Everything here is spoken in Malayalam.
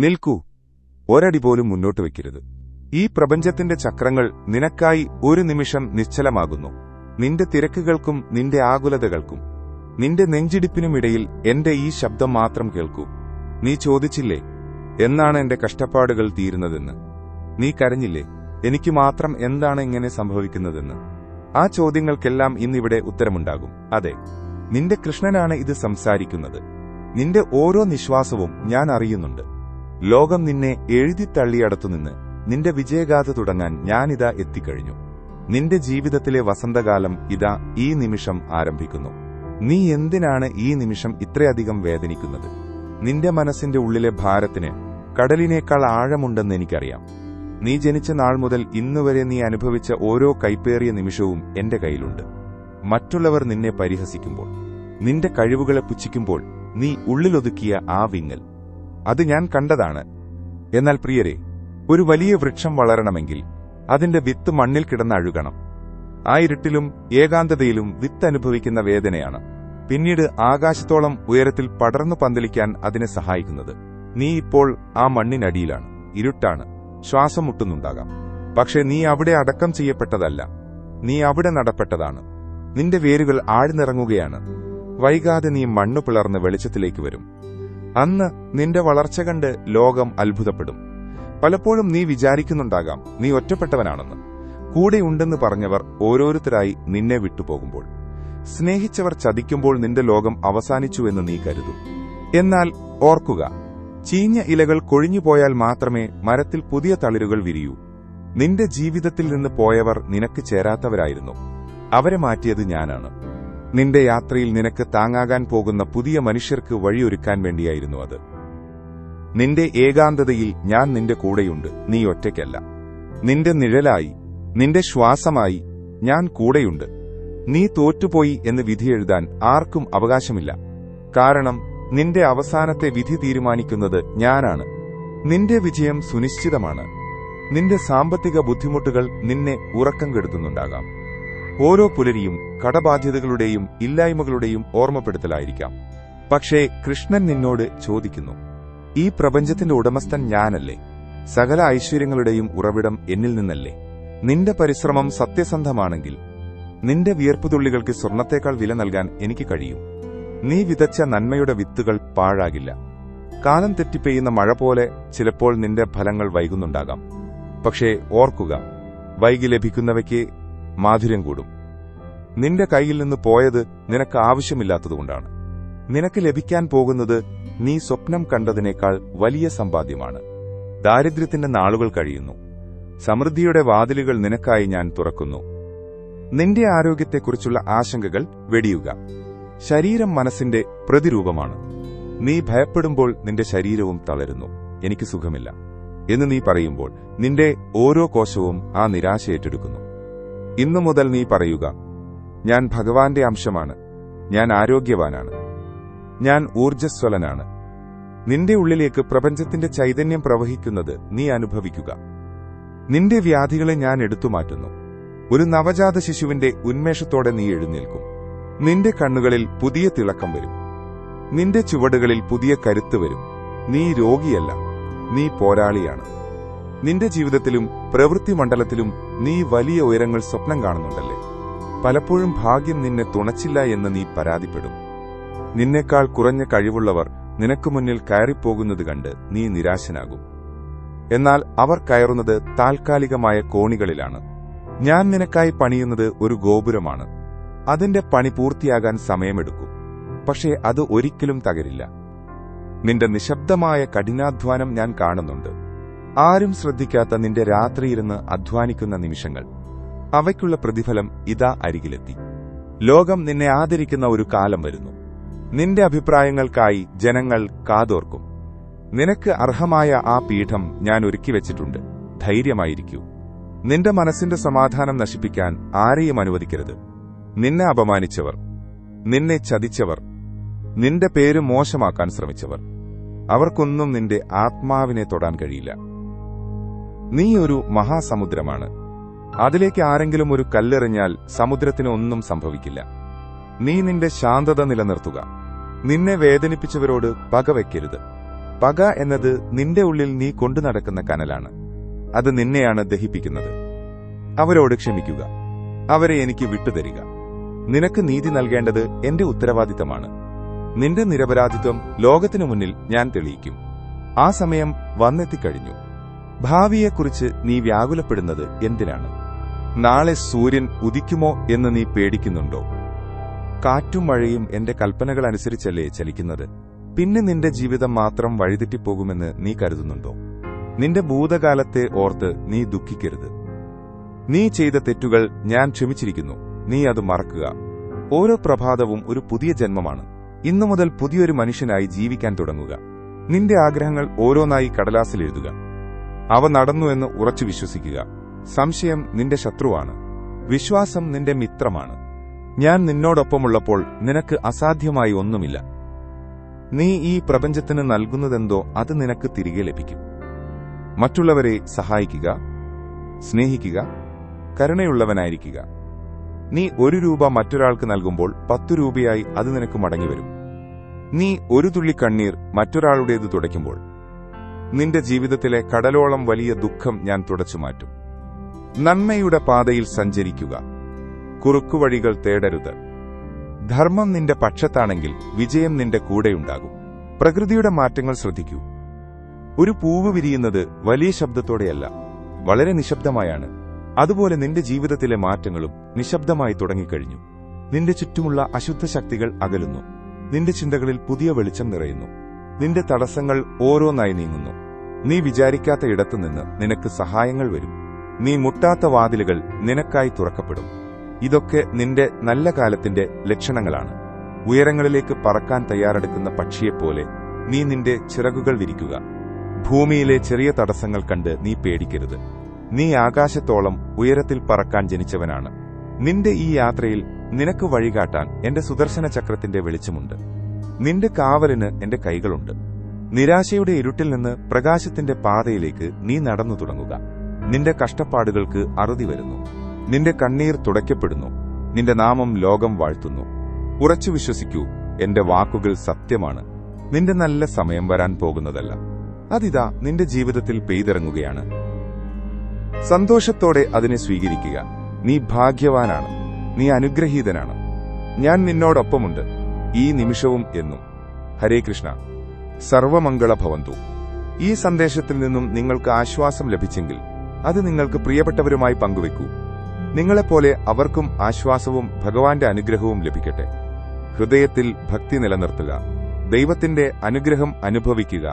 നിൽക്കൂ, ഒരടി പോലും മുന്നോട്ട് വയ്ക്കരുത്. ഈ പ്രപഞ്ചത്തിന്റെ ചക്രങ്ങൾ നിനക്കായി ഒരു നിമിഷം നിശ്ചലമാകുന്നു. നിന്റെ തിരക്കുകൾക്കും നിന്റെ ആകുലതകൾക്കും നിന്റെ നെഞ്ചിടിപ്പിനുമിടയിൽ എന്റെ ഈ ശബ്ദം മാത്രം കേൾക്കൂ. നീ ചോദിച്ചില്ലേ, എന്നാണ് എന്റെ കഷ്ടപ്പാടുകൾ തീരുന്നതെന്ന്? നീ കരഞ്ഞില്ലേ, എനിക്ക് മാത്രം എന്താണ് ഇങ്ങനെ സംഭവിക്കുന്നതെന്ന്? ആ ചോദ്യങ്ങൾക്കെല്ലാം ഇന്നിവിടെ ഉത്തരമുണ്ടാകും. അതെ, നിന്റെ കൃഷ്ണനാണ് ഇത് സംസാരിക്കുന്നത്. നിന്റെ ഓരോ നിശ്വാസവും ഞാൻ അറിയുന്നുണ്ട്. ലോകം നിന്നെ എഴുതിത്തള്ളിയടത്തുനിന്ന് നിന്റെ വിജയഗാഥ തുടങ്ങാൻ ഞാനിതാ എത്തിക്കഴിഞ്ഞു. നിന്റെ ജീവിതത്തിലെ വസന്തകാലം ഇതാ ഈ നിമിഷം ആരംഭിക്കുന്നു. നീ എന്തിനാണ് ഈ നിമിഷം ഇത്രയധികം വേദനിക്കുന്നത്? നിന്റെ മനസ്സിന്റെ ഉള്ളിലെ ഭാരത്തിന് കടലിനേക്കാൾ ആഴമുണ്ടെന്ന് എനിക്കറിയാം. നീ ജനിച്ച നാൾ മുതൽ ഇന്നുവരെ നീ അനുഭവിച്ച ഓരോ കൈപ്പേറിയ നിമിഷവും എന്റെ കയ്യിലുണ്ട്. മറ്റുള്ളവർ നിന്നെ പരിഹസിക്കുമ്പോൾ, നിന്റെ കഴിവുകളെ പുച്ഛിക്കുമ്പോൾ നീ ഉള്ളിലൊതുക്കിയ ആ വിങ്ങൽ, അത് ഞാൻ കണ്ടതാണ്. എന്നാൽ പ്രിയരെ, ഒരു വലിയ വൃക്ഷം വളരണമെങ്കിൽ അതിന്റെ വിത്ത് മണ്ണിൽ കിടന്നഴുകണം. ആ ഇരുട്ടിലും ഏകാന്തതയിലും വിത്ത് അനുഭവിക്കുന്ന വേദനയാണ് പിന്നീട് ആകാശത്തോളം ഉയരത്തിൽ പടർന്നു പന്തലിക്കാൻ അതിനെ സഹായിക്കുന്നത്. നീ ഇപ്പോൾ ആ മണ്ണിനടിയിലാണ്, ഇരുട്ടാണ്, ശ്വാസം മുട്ടുന്നുണ്ടാകാം. പക്ഷെ നീ അവിടെ അടക്കം ചെയ്യപ്പെട്ടതല്ല, നീ അവിടെ നടപ്പെട്ടതാണ്. നിന്റെ വേരുകൾ ആഴ്ന്നിറങ്ങുകയാണ്. വൈകാതെ നീ മണ്ണു പിളർന്ന് വെളിച്ചത്തിലേക്ക് വരും. അന്ന് നിന്റെ വളർച്ച കണ്ട് ലോകം അത്ഭുതപ്പെടും. പലപ്പോഴും നീ വിചാരിക്കുന്നുണ്ടാകാം നീ ഒറ്റപ്പെട്ടവനാണെന്ന്. കൂടെയുണ്ടെന്ന് പറഞ്ഞവർ ഓരോരുത്തരായി നിന്നെ വിട്ടുപോകുമ്പോൾ, സ്നേഹിച്ചവർ ചതിക്കുമ്പോൾ നിന്റെ ലോകം അവസാനിച്ചുവെന്ന് നീ കരുതും. എന്നാൽ ഓർക്കുക, ചീഞ്ഞ ഇലകൾ കൊഴിഞ്ഞുപോയാൽ മാത്രമേ മരത്തിൽ പുതിയ തളിരുകൾ വിരിയൂ. നിന്റെ ജീവിതത്തിൽ നിന്ന് പോയവർ നിനക്ക് ചേരാത്തവരായിരുന്നു. അവരെ മാറ്റിയത് ഞാനാണ്. നിന്റെ യാത്രയിൽ നിനക്ക് താങ്ങാകാൻ പോകുന്ന പുതിയ മനുഷ്യർക്ക് വഴിയൊരുക്കാൻ വേണ്ടിയായിരുന്നു അത്. നിന്റെ ഏകാന്തതയിൽ ഞാൻ നിന്റെ കൂടെയുണ്ട്. നീ ഒറ്റയ്ക്കല്ല. നിന്റെ നിഴലായി, നിന്റെ ശ്വാസമായി ഞാൻ കൂടെയുണ്ട്. നീ തോറ്റുപോയി എന്ന് വിധിയെഴുതാൻ ആർക്കും അവകാശമില്ല. കാരണം നിന്റെ അവസാനത്തെ വിധി തീരുമാനിക്കുന്നത് ഞാനാണ്. നിന്റെ വിജയം സുനിശ്ചിതമാണ്. നിന്റെ സാമ്പത്തിക ബുദ്ധിമുട്ടുകൾ നിന്നെ ഉറക്കം കെടുത്തുന്നുണ്ടാകാം. ഓരോ പുലരിയും കടബാധ്യതകളുടെയും ഇല്ലായ്മകളുടെയും ഓർമ്മപ്പെടുത്തലായിരിക്കാം. പക്ഷേ കൃഷ്ണൻ നിന്നോട് ചോദിക്കുന്നു, ഈ പ്രപഞ്ചത്തിന്റെ ഉടമസ്ഥൻ ഞാനല്ലേ? സകല ഐശ്വര്യങ്ങളുടെയും ഉറവിടം എന്നിൽ നിന്നല്ലേ? നിന്റെ പരിശ്രമം സത്യസന്ധമാണെങ്കിൽ നിന്റെ വിയർപ്പുതുള്ളികൾക്ക് സ്വർണത്തേക്കാൾ വില നൽകാൻ എനിക്ക് കഴിയും. നീ വിതച്ച നന്മയുടെ വിത്തുകൾ പാഴാകില്ല. കാലം തെറ്റിപ്പെയ്യുന്ന മഴ പോലെ ചിലപ്പോൾ നിന്റെ ഫലങ്ങൾ വൈകുന്നുണ്ടാകാം. പക്ഷേ ഓർക്കുക, വൈകി ലഭിക്കുന്നവയ്ക്ക് മാധുര്യം കൂടും. നിന്റെ കയ്യിൽ നിന്ന് പോയത് നിനക്ക് ആവശ്യമില്ലാത്തതുകൊണ്ടാണ്. നിനക്ക് ലഭിക്കാൻ പോകുന്നത് നീ സ്വപ്നം കണ്ടതിനേക്കാൾ വലിയ സമ്പാദ്യമാണ്. ദാരിദ്ര്യത്തിന്റെ നാളുകൾ കഴിയുന്നു. സമൃദ്ധിയുടെ വാതിലുകൾ നിനക്കായി ഞാൻ തുറക്കുന്നു. നിന്റെ ആരോഗ്യത്തെക്കുറിച്ചുള്ള ആശങ്കകൾ വെടിയുക. ശരീരം മനസ്സിന്റെ പ്രതിരൂപമാണ്. നീ ഭയപ്പെടുമ്പോൾ നിന്റെ ശരീരവും തളരുന്നു. എനിക്ക് സുഖമില്ല എന്ന് നീ പറയുമ്പോൾ നിന്റെ ഓരോ കോശവും ആ നിരാശ ഏറ്റെടുക്കുന്നു. ഇന്നു മുതൽ നീ പറയുക, ഞാൻ ഭഗവാന്റെ അംശമാണ്, ഞാൻ ആരോഗ്യവാനാണ്, ഞാൻ ഊർജ്ജസ്വലനാണ്. നിന്റെ ഉള്ളിലേക്ക് പ്രപഞ്ചത്തിന്റെ ചൈതന്യം പ്രവഹിക്കുന്നത് നീ അനുഭവിക്കുക. നിന്റെ വ്യാധികളെ ഞാൻ എടുത്തുമാറ്റുന്നു. ഒരു നവജാത ശിശുവിന്റെ ഉന്മേഷത്തോടെ നീ എഴുന്നേൽക്കും. നിന്റെ കണ്ണുകളിൽ പുതിയ തിളക്കം വരും. നിന്റെ ചുവടുകളിൽ പുതിയ കരുത്ത് വരും. നീ രോഗിയല്ല, നീ പോരാളിയാണ്. നിന്റെ ജീവിതത്തിലും പ്രവൃത്തി മണ്ഡലത്തിലും നീ വലിയ ഉയരങ്ങൾ സ്വപ്നം കാണുന്നുണ്ടല്ലേ? പലപ്പോഴും ഭാഗ്യം നിന്നെ തുണച്ചില്ല എന്ന് നീ പരാതിപ്പെടും. നിന്നേക്കാൾ കുറഞ്ഞ കഴിവുള്ളവർ നിനക്ക് മുന്നിൽ കയറിപ്പോകുന്നത് കണ്ട് നീ നിരാശനാകും. എന്നാൽ അവർ കയറുന്നത് താൽക്കാലികമായ കോണികളിലാണ്. ഞാൻ നിനക്കായി പണിയുന്നത് ഒരു ഗോപുരമാണ്. അതിന്റെ പണി പൂർത്തിയാകാൻ സമയമെടുക്കും. പക്ഷേ അത് ഒരിക്കലും തകരില്ല. നിന്റെ നിശബ്ദമായ കഠിനാധ്വാനം ഞാൻ കാണുന്നുണ്ട്. ആരും ശ്രദ്ധിക്കാത്ത നിന്റെ രാത്രിയിരുന്ന് അധ്വാനിക്കുന്ന നിമിഷങ്ങൾ. അവയ്ക്കുള്ള പ്രതിഫലം ഇതാ അരികിലെത്തി. ലോകം നിന്നെ ആദരിക്കുന്ന ഒരു കാലം വരുന്നു. നിന്റെ അഭിപ്രായങ്ങൾക്കായി ജനങ്ങൾ കാതോർക്കും. നിനക്ക് അർഹമായ ആ പീഠം ഞാൻ ഒരുക്കിവെച്ചിട്ടുണ്ട്. ധൈര്യമായിരിക്കൂ. നിന്റെ മനസ്സിന്റെ സമാധാനം നശിപ്പിക്കാൻ ആരെയും അനുവദിക്കരുത്. നിന്നെ അപമാനിച്ചവർ, നിന്നെ ചതിച്ചവർ, നിന്റെ പേര് മോശമാക്കാൻ ശ്രമിച്ചവർ, അവർക്കൊന്നും നിന്റെ ആത്മാവിനെ തൊടാൻ കഴിയില്ല. നീ ഒരു മഹാസമുദ്രമാണ്. അതിലേക്ക് ആരെങ്കിലും ഒരു കല്ലെറിഞ്ഞാൽ സമുദ്രത്തിന് ഒന്നും സംഭവിക്കില്ല. നീ നിന്റെ ശാന്തത നിലനിർത്തുക. നിന്നെ വേദനിപ്പിച്ചവരോട് പകവയ്ക്കരുത്. പക എന്നത് നിന്റെ ഉള്ളിൽ നീ കൊണ്ടു നടക്കുന്ന കനലാണ്. അത് നിന്നെയാണ് ദഹിപ്പിക്കുന്നത്. അവരോട് ക്ഷമിക്കുക. അവരെ എനിക്ക് വിട്ടുതരിക. നിനക്ക് നീതി നൽകേണ്ടത് എന്റെ ഉത്തരവാദിത്തമാണ്. നിന്റെ നിരപരാധിത്വം ലോകത്തിനു മുന്നിൽ ഞാൻ തെളിയിക്കും. ആ സമയം വന്നെത്തിക്കഴിഞ്ഞു. ഭാവിയെക്കുറിച്ച് നീ വ്യാകുലപ്പെടുന്നത് എന്തിനാണ്? നാളെ സൂര്യൻ ഉദിക്കുമോ എന്ന് നീ പേടിക്കുന്നുണ്ടോ? കാറ്റും മഴയും എന്റെ കൽപ്പനകളനുസരിച്ചല്ലേ ചലിക്കുന്നത്? പിന്നെ നിന്റെ ജീവിതം മാത്രം വഴിതെറ്റിപ്പോകുമെന്ന് നീ കരുതുന്നുണ്ടോ? നിന്റെ ഭൂതകാലത്തെ ഓർത്ത് നീ ദുഃഖിക്കരുത്. നീ ചെയ്ത തെറ്റുകൾ ഞാൻ ക്ഷമിച്ചിരിക്കുന്നു. നീ അത് മറക്കുക. ഓരോ പ്രഭാതവും ഒരു പുതിയ ജന്മമാണ്. ഇന്നു മുതൽ പുതിയൊരു മനുഷ്യനായി ജീവിക്കാൻ തുടങ്ങുക. നിന്റെ ആഗ്രഹങ്ങൾ ഓരോന്നായി കടലാസിൽ എഴുതുക. അവ നടന്നുവെന്ന് ഉറച്ചു വിശ്വസിക്കുക. സംശയം നിന്റെ ശത്രുവാണ്. വിശ്വാസം നിന്റെ മിത്രമാണ്. ഞാൻ നിന്നോടൊപ്പമുള്ളപ്പോൾ നിനക്ക് അസാധ്യമായി ഒന്നുമില്ല. നീ ഈ പ്രപഞ്ചത്തിന് നൽകുന്നതെന്തോ അത് നിനക്ക് തിരികെ ലഭിക്കും. മറ്റുള്ളവരെ സഹായിക്കുക, സ്നേഹിക്കുക, കരുണയുള്ളവനായിരിക്കുക. നീ 1 രൂപ മറ്റൊരാൾക്ക് നൽകുമ്പോൾ 10 രൂപയായി അത് നിനക്ക് മടങ്ങിവരും. നീ ഒരു തുള്ളി കണ്ണീർ മറ്റൊരാളുടേത് തുടയ്ക്കുമ്പോൾ നിന്റെ ജീവിതത്തിലെ കടലോളം വലിയ ദുഃഖം ഞാൻ തുടച്ചുമാറ്റും. നന്മയുടെ പാതയിൽ സഞ്ചരിക്കുക. കുറുക്കുവഴികൾ തേടരുത്. ധർമ്മം നിന്റെ പക്ഷത്താണെങ്കിൽ വിജയം നിന്റെ കൂടെയുണ്ടാകും. പ്രകൃതിയുടെ മാറ്റങ്ങൾ ശ്രദ്ധിക്കൂ. ഒരു പൂവ് വിരിയുന്നത് വലിയ ശബ്ദത്തോടെയല്ല, വളരെ നിശബ്ദമായാണ്. അതുപോലെ നിന്റെ ജീവിതത്തിലെ മാറ്റങ്ങളും നിശബ്ദമായി തുടങ്ങിക്കഴിഞ്ഞു. നിന്റെ ചുറ്റുമുള്ള അശുദ്ധ ശക്തികൾ അകലുന്നു. നിന്റെ ചിന്തകളിൽ പുതിയ വെളിച്ചം നിറയുന്നു. നിന്റെ തടസ്സങ്ങൾ ഓരോന്നായി നീങ്ങുന്നു. നീ വിചാരിക്കാത്ത ഇടത്തുനിന്ന് നിനക്ക് സഹായങ്ങൾ വരും. നീ മുട്ടാത്ത വാതിലുകൾ നിനക്കായി തുറക്കപ്പെടും. ഇതൊക്കെ നിന്റെ നല്ല കാലത്തിന്റെ ലക്ഷണങ്ങളാണ്. ഉയരങ്ങളിലേക്ക് പറക്കാൻ തയ്യാറെടുക്കുന്ന പക്ഷിയെപ്പോലെ നീ നിന്റെ ചിറകുകൾ വിരിക്കുക. ഭൂമിയിലെ ചെറിയ തടസ്സങ്ങൾ കണ്ട് നീ പേടിക്കരുത്. നീ ആകാശത്തോളം ഉയരത്തിൽ പറക്കാൻ ജനിച്ചവനാണ്. നിന്റെ ഈ യാത്രയിൽ നിനക്ക് വഴികാട്ടാൻ എന്റെ സുദർശന ചക്രത്തിന്റെ വെളിച്ചമുണ്ട്. നിന്റെ കാവലിന് എന്റെ കൈകളുണ്ട്. നിരാശയുടെ ഇരുട്ടിൽ നിന്ന് പ്രകാശത്തിന്റെ പാതയിലേക്ക് നീ നടന്നു തുടങ്ങുക. നിന്റെ കഷ്ടപ്പാടുകൾക്ക് അറുതി വരുന്നു. നിന്റെ കണ്ണീർ തുടയ്ക്കപ്പെടുന്നു. നിന്റെ നാമം ലോകം വാഴ്ത്തുന്നു. ഉറച്ചു വിശ്വസിക്കൂ, എന്റെ വാക്കുകൾ സത്യമാണ്. നിന്റെ നല്ല സമയം വരാൻ പോകുന്നതല്ല, അതിതാ നിന്റെ ജീവിതത്തിൽ പെയ്തിറങ്ങുകയാണ്. സന്തോഷത്തോടെ അതിനെ സ്വീകരിക്കുക. നീ ഭാഗ്യവാനാണ്. നീ അനുഗ്രഹീതനാണ്. ഞാൻ നിന്നോടൊപ്പമുണ്ട്, ഈ നിമിഷവും എന്നും. ഹരേ കൃഷ്ണ. സർവമംഗളഭവന്തു. ഈ സന്ദേശത്തിൽ നിന്നും നിങ്ങൾക്ക് ആശ്വാസം ലഭിച്ചെങ്കിൽ അത് നിങ്ങൾക്ക് പ്രിയപ്പെട്ടവരുമായി പങ്കുവെക്കൂ. നിങ്ങളെപ്പോലെ അവർക്കും ആശ്വാസവും ഭഗവാന്റെ അനുഗ്രഹവും ലഭിക്കട്ടെ. ഹൃദയത്തിൽ ഭക്തി നിലനിർത്തുക. ദൈവത്തിന്റെ അനുഗ്രഹം അനുഭവിക്കുക.